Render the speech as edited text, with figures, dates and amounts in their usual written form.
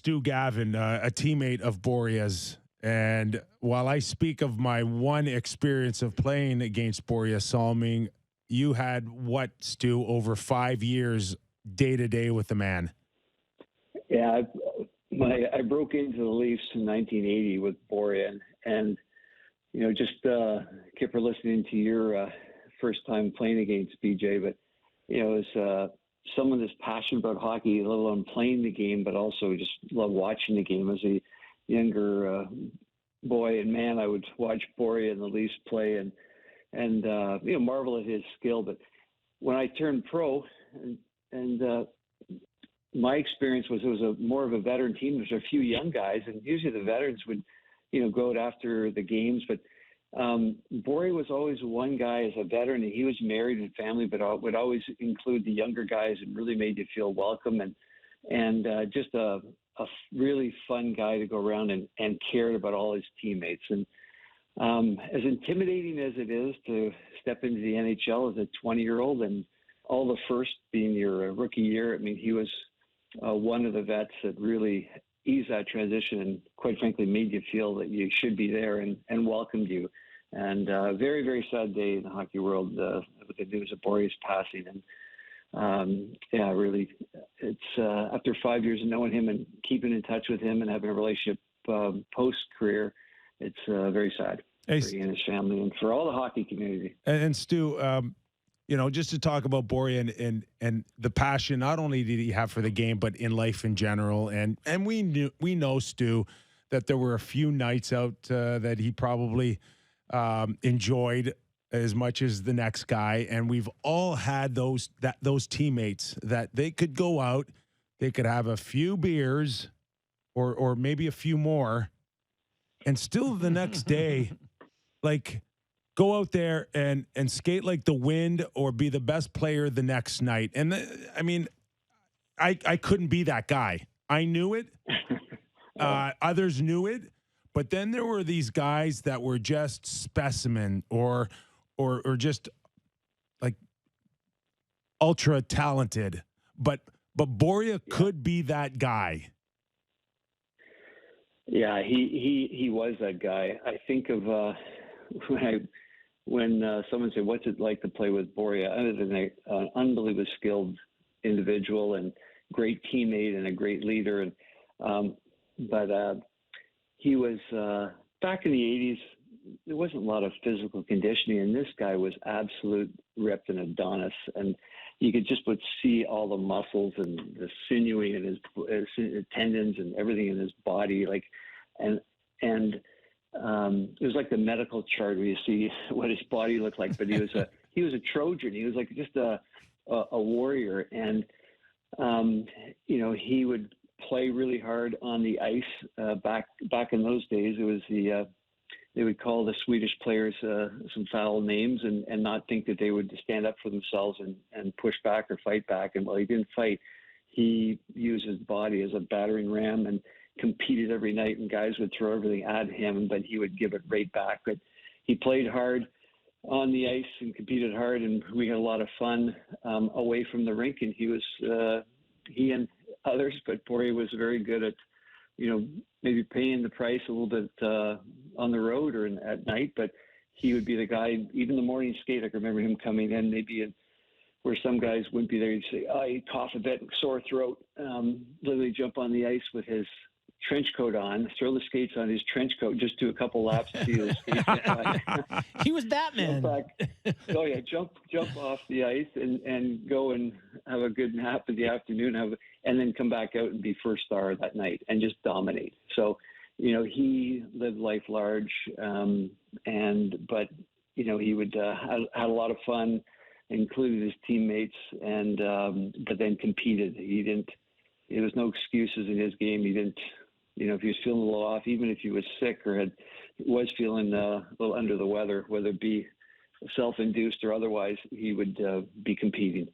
Stu Gavin, a teammate of Börje's. And while I speak of my one experience of playing against Börje Salming, you had what, Stu, over 5 years day to day with the man? Yeah, I broke into the Leafs in 1980 with Börje, and just Kipper, listening to your first time playing against BJ, but as someone that's passionate about hockey, let alone playing the game, but also just love watching the game. As a younger boy and man, I would watch Börje and the Leafs play, and marvel at his skill. But when I turned pro, and my experience was it was more of a veteran team. There's a few young guys, and usually the veterans would, go out after the games. But Börje was always one guy as a veteran, and he was married and family, but would always include the younger guys and really made you feel welcome and just a really fun guy to go around and cared about all his teammates. And as intimidating as it is to step into the NHL as a 20-year-old and all the first being your rookie year, I mean, he was one of the vets that really eased that transition and, quite frankly, made you feel that you should be there and welcomed you. And very, very sad day in the hockey world with the news of Börje's passing. And really, it's after 5 years of knowing him and keeping in touch with him and having a relationship post-career, it's very sad for he and his family and for all the hockey community. And Stu, just to talk about Börje and the passion not only did he have for the game, but in life in general. And we know, Stu, that there were a few nights out that he probably enjoyed as much as the next guy. And we've all had those teammates that they could go out, they could have a few beers or maybe a few more, and still the next day, like, go out there and skate like the wind or be the best player the next night. And I couldn't be that guy. I knew it. Others knew it. But then there were these guys that were just specimen or just like ultra talented. But Börje could be that guy. Yeah, he was that guy. I think of when someone said, "What's it like to play with Börje?" Other than an unbelievably skilled individual and great teammate and a great leader, and but he was back in the '80s. There wasn't a lot of physical conditioning, and this guy was absolute ripped and Adonis, and you could just see all the muscles and the sinewy in his tendons and everything in his body, and it was like the medical chart where you see what his body looked like. But he was a Trojan. He was like just a warrior, and he would play really hard on the ice. Back in those days, it was they would call the Swedish players some foul names and not think that they would stand up for themselves and push back or fight back. And while he didn't fight, he used his body as a battering ram and competed every night, and guys would throw everything at him, but he would give it right back. But he played hard on the ice and competed hard, and we had a lot of fun away from the rink. And he and others, but Börje was very good at maybe paying the price a little bit on the road or at night, but he would be the guy, even the morning skate. I can remember him coming in maybe where some guys wouldn't be there. He'd say, "I cough a bit, sore throat." Literally jump on the ice with his trench coat on, throw the skates on his trench coat, just do a couple laps to see the skates. He was Batman. Jump off the ice and go and have a good nap in the afternoon, and then come back out and be first star that night and just dominate. So, he lived life large, but he would had a lot of fun, included his teammates, and but then competed. There was no excuses in his game. He didn't. If he was feeling a little off, even if he was sick or was feeling a little under the weather, whether it be self-induced or otherwise, he would be competing.